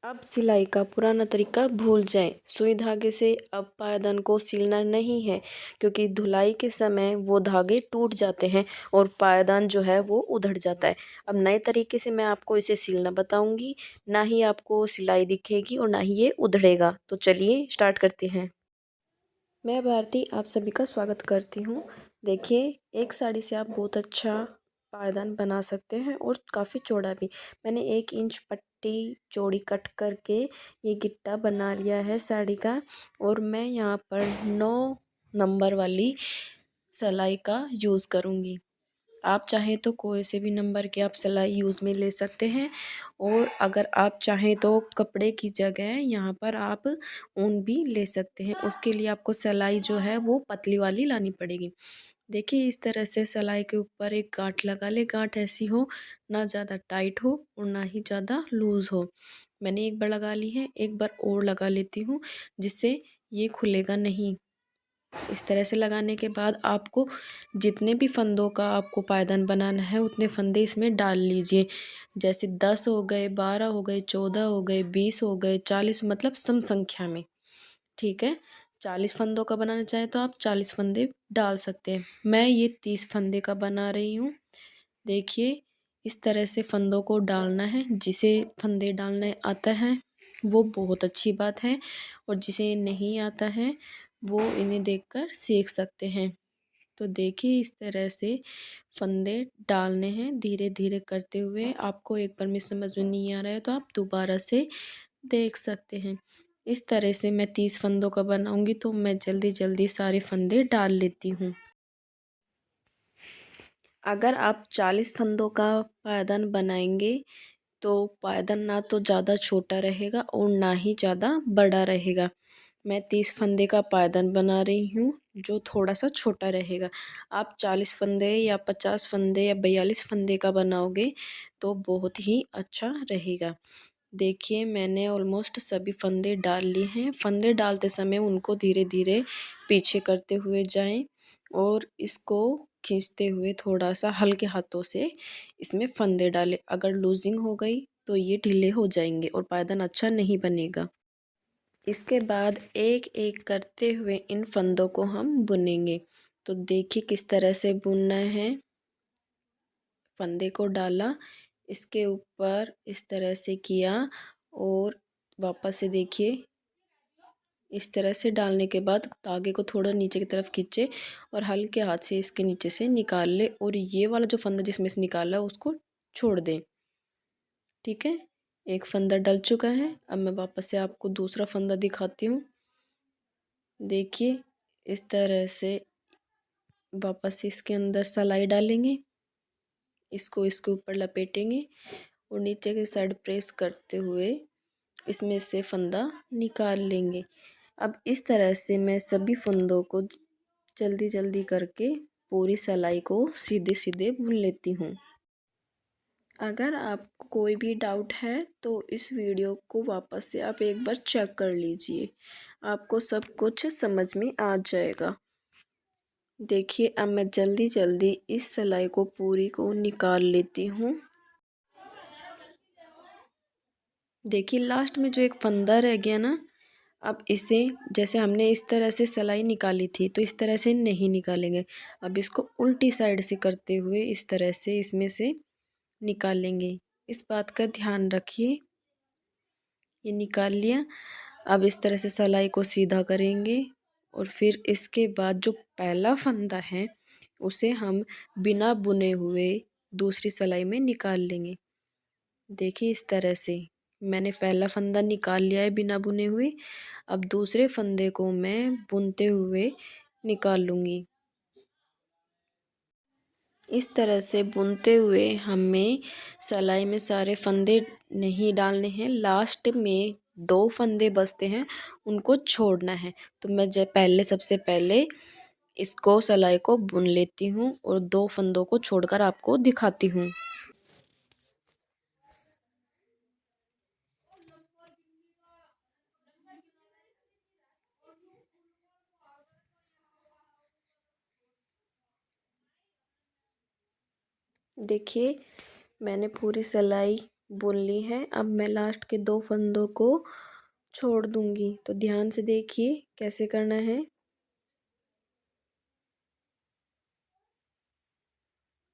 अब सिलाई का पुराना तरीका भूल जाएं। सुई धागे से अब पायदान को सिलना नहीं है, क्योंकि धुलाई के समय वो धागे टूट जाते हैं और पायदान जो है वो उधड़ जाता है। अब नए तरीके से मैं आपको इसे सिलना बताऊंगी। ना ही आपको सिलाई दिखेगी और ना ही ये उधड़ेगा। तो चलिए स्टार्ट करते हैं। मैं भारती आप सभी का स्वागत करती हूँ। देखिए, एक साड़ी से आप बहुत अच्छा पायदान बना सकते हैं और काफ़ी चौड़ा भी। मैंने 1 इंच पट्टी चौड़ी कट करके ये गिट्टा बना लिया है साड़ी का। और मैं यहाँ पर 9 नंबर वाली सिलाई का यूज़ करूँगी। आप चाहें तो कोई से भी नंबर की आप सिलाई यूज़ में ले सकते हैं। और अगर आप चाहें तो कपड़े की जगह यहाँ पर आप ऊन भी ले सकते हैं। उसके लिए आपको सिलाई जो है वो पतली वाली लानी पड़ेगी। देखिए, इस तरह से सिलाई के ऊपर एक गांठ लगा ले। गांठ ऐसी हो, ना ज़्यादा टाइट हो और ना ही ज़्यादा लूज़ हो। मैंने एक बार लगा ली है, एक बार और लगा लेती हूँ, जिससे ये खुलेगा नहीं। इस तरह से लगाने के बाद आपको जितने भी फंदों का आपको पायदान बनाना है उतने फंदे इसमें डाल लीजिए। जैसे 10 हो गए, 12 हो गए, 14 हो गए, 20 हो गए, 40, मतलब सम संख्या में। ठीक है, 40 फंदों का बनाना चाहें तो आप 40 फंदे डाल सकते हैं। मैं ये 30 फंदे का बना रही हूँ। देखिए, इस तरह से फंदों को डालना है। जिसे फंदे डालने आता है वो बहुत अच्छी बात है, और जिसे नहीं आता है वो इन्हें देखकर सीख सकते हैं। तो देखिए, इस तरह से फंदे डालने हैं धीरे धीरे करते हुए। आपको एक बार में समझ में नहीं आ रहा है तो आप दोबारा से देख सकते हैं। इस तरह से मैं 30 फंदों का बनाऊंगी, तो मैं जल्दी जल्दी सारे फंदे डाल लेती हूँ। अगर आप 40 फंदों का पायदान बनाएंगे तो पायदान ना तो ज़्यादा छोटा रहेगा और ना ही ज़्यादा बड़ा रहेगा। मैं 30 फंदे का पायदान बना रही हूँ, जो थोड़ा सा छोटा रहेगा। आप 40 फंदे या 50 फंदे या 42 फंदे का बनाओगे तो बहुत ही अच्छा रहेगा। देखिए, मैंने ऑलमोस्ट सभी फंदे डाल लिए हैं। फंदे डालते समय उनको धीरे धीरे पीछे करते हुए जाएं और इसको खींचते हुए थोड़ा सा हल्के हाथों से इसमें फंदे डालें। अगर लूजिंग हो गई तो ये ढीले हो जाएंगे और पायदान अच्छा नहीं बनेगा। इसके बाद एक एक करते हुए इन फंदों को हम बुनेंगे। तो देखिए किस तरह से बुनना है। फंदे को डाला, इसके ऊपर इस तरह से किया और वापस से देखिए इस तरह से डालने के बाद धागे को थोड़ा नीचे की तरफ खींचे और हल्के हाथ से इसके नीचे से निकाल ले, और ये वाला जो फंदा जिसमें से निकाला है उसको छोड़ दें। ठीक है, एक फंदा डल चुका है। अब मैं वापस से आपको दूसरा फंदा दिखाती हूँ। देखिए, इस तरह से वापस से इसके अंदर सिलाई डालेंगे, इसको इसके ऊपर लपेटेंगे और नीचे की साइड प्रेस करते हुए इसमें से फंदा निकाल लेंगे। अब इस तरह से मैं सभी फंदों को जल्दी जल्दी करके पूरी सिलाई को सीधे सीधे बुन लेती हूँ। अगर आपको कोई भी डाउट है तो इस वीडियो को वापस से आप एक बार चेक कर लीजिए, आपको सब कुछ समझ में आ जाएगा। देखिए, अब मैं जल्दी जल्दी इस सिलाई को पूरी को निकाल लेती हूँ। देखिए, लास्ट में जो एक फंदा रह गया ना, अब इसे जैसे हमने इस तरह से सिलाई निकाली थी तो इस तरह से नहीं निकालेंगे। अब इसको उल्टी साइड से करते हुए इस तरह से इसमें से निकालेंगे। इस बात का ध्यान रखिए। ये निकाल लिया। अब इस तरह से सिलाई को सीधा करेंगे और फिर इसके बाद जो पहला फंदा है उसे हम बिना बुने हुए दूसरी सिलाई में निकाल लेंगे। देखिए, इस तरह से मैंने पहला फंदा निकाल लिया है बिना बुने हुए। अब दूसरे फंदे को मैं बुनते हुए निकाल लूँगी। इस तरह से बुनते हुए हमें सिलाई में सारे फंदे नहीं डालने हैं। लास्ट में 2 फंदे बचते हैं, उनको छोड़ना है। तो मैं पहले सबसे पहले इसको सिलाई को बुन लेती हूँ और 2 फंदों को छोड़कर आपको दिखाती हूँ। देखिए, मैंने पूरी सिलाई बुन ली है। अब मैं लास्ट के 2 फंदों को छोड़ दूंगी। तो ध्यान से देखिए कैसे करना है।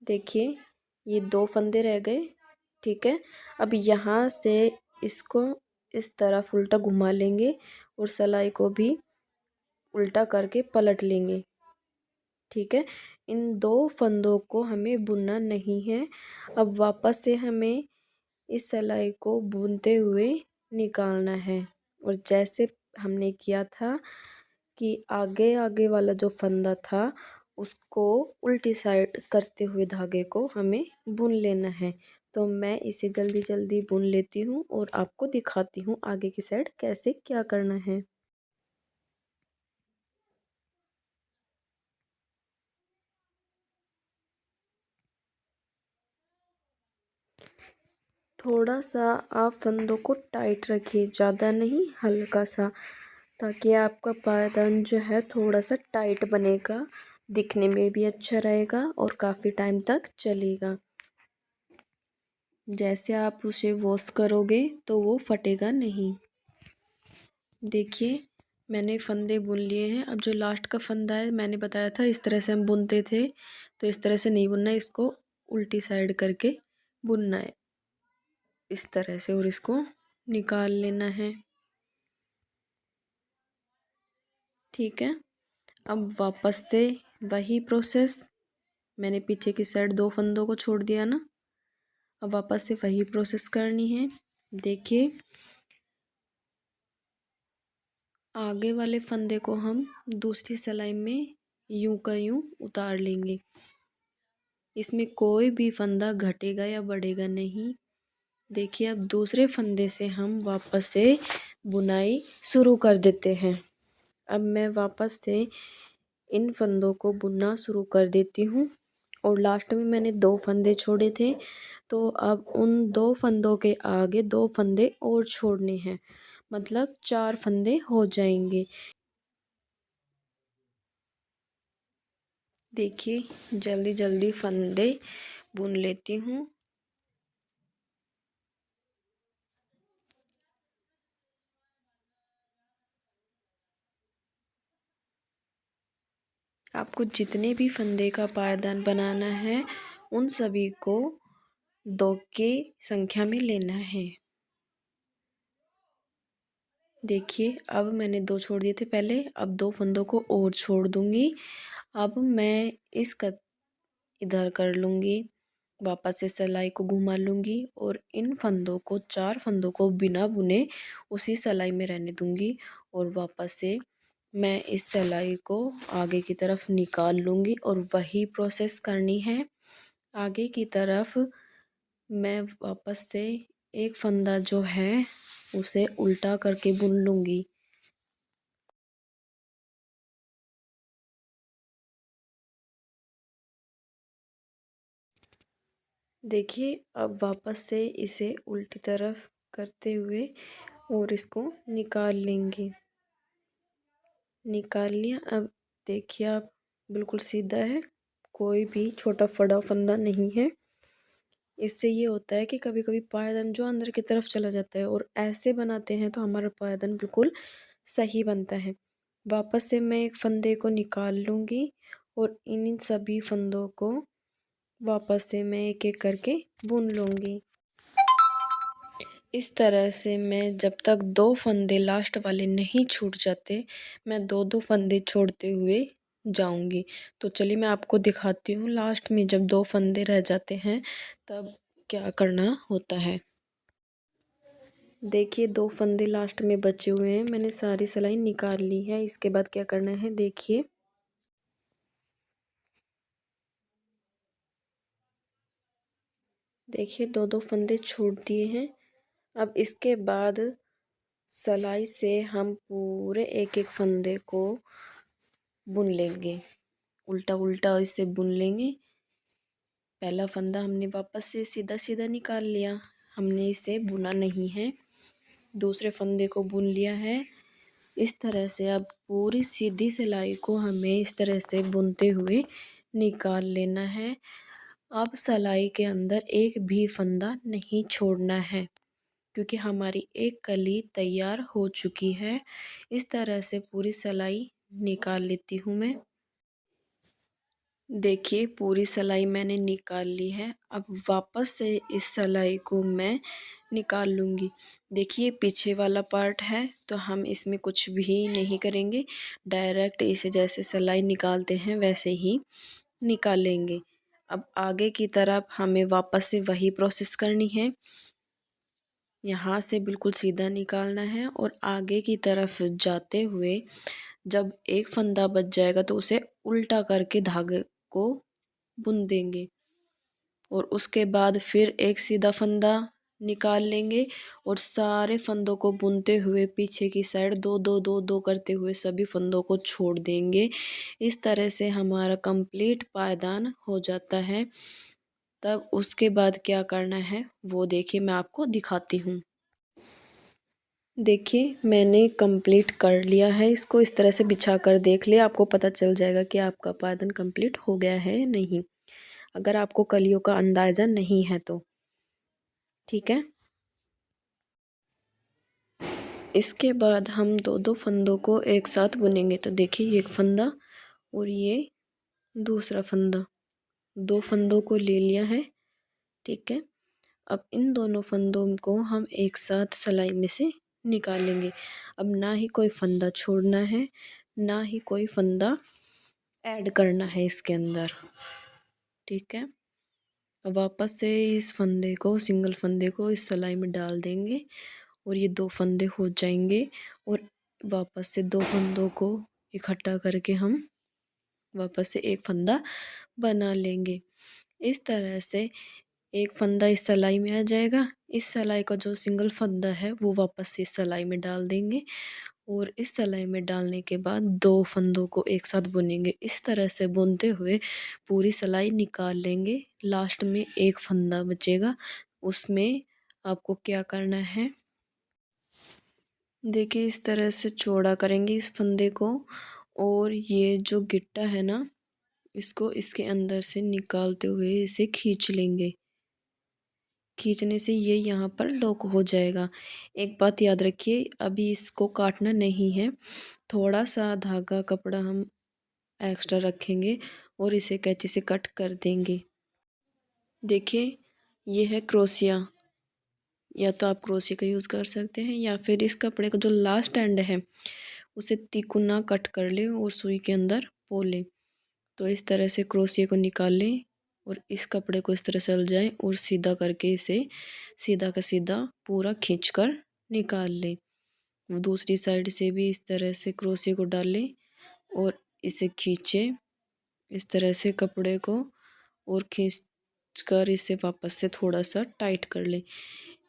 देखिए ये 2 फंदे रह गए, ठीक है। अब यहाँ से इसको इस तरफ उल्टा घुमा लेंगे और सिलाई को भी उल्टा करके पलट लेंगे, ठीक है। इन 2 फंदों को हमें बुनना नहीं है। अब वापस से हमें इस सिलाई को बुनते हुए निकालना है और जैसे हमने किया था कि आगे आगे वाला जो फंदा था उसको उल्टी साइड करते हुए धागे को हमें बुन लेना है। तो मैं इसे जल्दी जल्दी बुन लेती हूँ और आपको दिखाती हूँ आगे की साइड कैसे क्या करना है। थोड़ा सा आप फंदों को टाइट रखिए, ज़्यादा नहीं, हल्का सा, ताकि आपका पायदान जो है थोड़ा सा टाइट बनेगा, दिखने में भी अच्छा रहेगा और काफ़ी टाइम तक चलेगा। जैसे आप उसे वॉश करोगे तो वो फटेगा नहीं। देखिए मैंने फंदे बुन लिए हैं। अब जो लास्ट का फंदा है मैंने बताया था इस तरह से हम बुनते थे, तो इस तरह से नहीं बुनना है, इसको उल्टी साइड करके बुनना है इस तरह से और इसको निकाल लेना है, ठीक है। अब वापस से वही प्रोसेस, मैंने पीछे की साइड 2 फंदों को छोड़ दिया ना, अब वापस से वही प्रोसेस करनी है। देखिए आगे वाले फंदे को हम दूसरी सिलाई में यूं का यूं उतार लेंगे। इसमें कोई भी फंदा घटेगा या बढ़ेगा नहीं। देखिए अब दूसरे फंदे से हम वापस से बुनाई शुरू कर देते हैं। अब मैं वापस से इन फंदों को बुनना शुरू कर देती हूँ और लास्ट में मैंने 2 फंदे छोड़े थे, तो अब उन 2 फंदों के आगे 2 फंदे और छोड़ने हैं, मतलब 4 फंदे हो जाएंगे। देखिए जल्दी जल्दी फंदे बुन लेती हूँ। आपको जितने भी फंदे का पायदान बनाना है उन सभी को 2 की संख्या में लेना है। देखिए अब मैंने 2 छोड़ दिए थे पहले, अब 2 फंदों को और छोड़ दूंगी। अब मैं इसका इधर कर लूँगी, वापस से सिलाई को घुमा लूँगी और इन फंदों को 4 फंदों को बिना बुने उसी सिलाई में रहने दूँगी और वापस से मैं इस सिलाई को आगे की तरफ निकाल लूँगी और वही प्रोसेस करनी है आगे की तरफ। मैं वापस से एक फंदा जो है उसे उल्टा करके बुन लूँगी। देखिए अब वापस से इसे उल्टी तरफ करते हुए और इसको निकाल लेंगे। निकाल लिया। अब देखिए आप बिल्कुल सीधा है, कोई भी छोटा बड़ा फंदा नहीं है। इससे ये होता है कि कभी कभी पायदान जो अंदर की तरफ चला जाता है और ऐसे बनाते हैं तो हमारा पायदान बिल्कुल सही बनता है। वापस से मैं एक फंदे को निकाल लूँगी और इन सभी फंदों को वापस से मैं एक एक करके बुन लूँगी। इस तरह से मैं जब तक 2 फंदे लास्ट वाले नहीं छूट जाते मैं 2-2 फंदे छोड़ते हुए जाऊंगी। तो चलिए मैं आपको दिखाती हूँ लास्ट में जब 2 फंदे रह जाते हैं तब क्या करना होता है। देखिए 2 फंदे लास्ट में बचे हुए हैं, मैंने सारी सिलाई निकाल ली है। इसके बाद क्या करना है देखिए, देखिए 2-2 फंदे छोड़ दिए हैं। अब इसके बाद सिलाई से हम पूरे एक एक फंदे को बुन लेंगे, उल्टा उल्टा इसे बुन लेंगे। पहला फंदा हमने वापस से सीधा सीधा निकाल लिया, हमने इसे बुना नहीं है। दूसरे फंदे को बुन लिया है इस तरह से। अब पूरी सीधी सिलाई को हमें इस तरह से बुनते हुए निकाल लेना है। अब सिलाई के अंदर एक भी फंदा नहीं छोड़ना है, क्योंकि हमारी एक कली तैयार हो चुकी है। इस तरह से पूरी सिलाई निकाल लेती हूँ मैं। देखिए पूरी सिलाई मैंने निकाल ली है। अब वापस से इस सिलाई को मैं निकाल लूँगी। देखिए पीछे वाला पार्ट है तो हम इसमें कुछ भी नहीं करेंगे, डायरेक्ट इसे जैसे सिलाई निकालते हैं वैसे ही निकालेंगे। अब आगे की तरफ हमें वापस से वही प्रोसेस करनी है। यहाँ से बिल्कुल सीधा निकालना है और आगे की तरफ जाते हुए जब एक फंदा बच जाएगा तो उसे उल्टा करके धागे को बुन देंगे और उसके बाद फिर एक सीधा फंदा निकाल लेंगे और सारे फंदों को बुनते हुए पीछे की साइड दो दो दो दो करते हुए सभी फंदों को छोड़ देंगे। इस तरह से हमारा कंप्लीट पायदान हो जाता है। तब उसके बाद क्या करना है वो देखिए मैं आपको दिखाती हूँ। देखिए मैंने कंप्लीट कर लिया है इसको। इस तरह से बिछा कर देख लिया, आपको पता चल जाएगा कि आपका पायदान कंप्लीट हो गया है या नहीं, अगर आपको कलियों का अंदाज़ा नहीं है तो। ठीक है, इसके बाद हम दो दो फंदों को एक साथ बुनेंगे। तो देखिए ये एक फंदा और ये दूसरा फंदा, दो फंदों को ले लिया है। ठीक है, अब इन दोनों फंदों को हम एक साथ सिलाई में से निकालेंगे। अब ना ही कोई फंदा छोड़ना है, ना ही कोई फंदा ऐड करना है इसके अंदर। ठीक है, अब वापस से इस फंदे को, सिंगल फंदे को इस सिलाई में डाल देंगे और ये दो फंदे हो जाएंगे और वापस से दो फंदों को इकट्ठा करके हम वापस से एक फंदा बना लेंगे। इस तरह से एक फंदा इस सिलाई में आ जाएगा। इस सिलाई का जो सिंगल फंदा है वो वापस से इस सिलाई में डाल देंगे और इस सिलाई में डालने के बाद दो फंदों को एक साथ बुनेंगे। इस तरह से बुनते हुए पूरी सिलाई निकाल लेंगे। लास्ट में एक फंदा बचेगा, उसमें आपको क्या करना है, देखिए इस तरह से चौड़ा करेंगे इस फंदे को और ये जो गिट्टा है ना इसको इसके अंदर से निकालते हुए इसे खींच लेंगे। खींचने से ये यहाँ पर लॉक हो जाएगा। एक बात याद रखिए, अभी इसको काटना नहीं है, थोड़ा सा धागा कपड़ा हम एक्स्ट्रा रखेंगे और इसे कैंची से कट कर देंगे। देखिए ये है क्रोशिया, या तो आप क्रोशिया का यूज़ कर सकते हैं या फिर इस कपड़े का जो लास्ट एंड है उसे तिकोना कट कर लें और सुई के अंदर पो लें। तो इस तरह से क्रोशिया को निकाल लें और इस कपड़े को इस तरह से उलझाएं और सीधा करके इसे सीधा का सीधा पूरा खींचकर निकाल लें। दूसरी साइड से भी इस तरह से क्रोशिया को डालें और इसे खींचें इस तरह से कपड़े को और खींचकर इसे वापस से थोड़ा सा टाइट कर लें।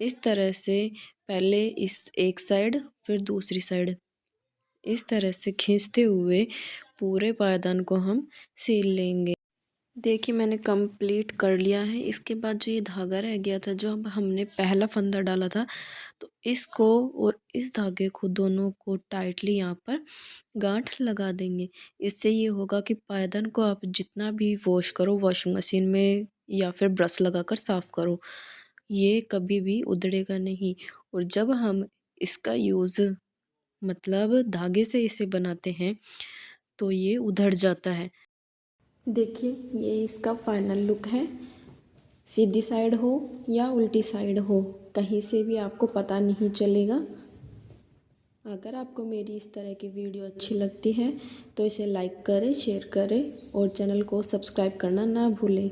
इस तरह से पहले इस एक साइड फिर दूसरी साइड इस तरह से खींचते हुए पूरे पायदान को हम सिल लेंगे। देखिए मैंने कंप्लीट कर लिया है। इसके बाद जो ये धागा रह गया था, जो अब हमने पहला फंदा डाला था, तो इसको और इस धागे को दोनों को टाइटली यहाँ पर गांठ लगा देंगे। इससे ये होगा कि पायदान को आप जितना भी वॉश करो वॉशिंग मशीन में या फिर ब्रश लगाकर साफ़ करो, ये कभी भी उधड़ेगा नहीं। और जब हम इसका यूज़ मतलब धागे से इसे बनाते हैं तो ये उधड़ जाता है। देखिए ये इसका फाइनल लुक है। सीधी साइड हो या उल्टी साइड हो, कहीं से भी आपको पता नहीं चलेगा। अगर आपको मेरी इस तरह की वीडियो अच्छी लगती है तो इसे लाइक करें, शेयर करें और चैनल को सब्सक्राइब करना ना भूलें।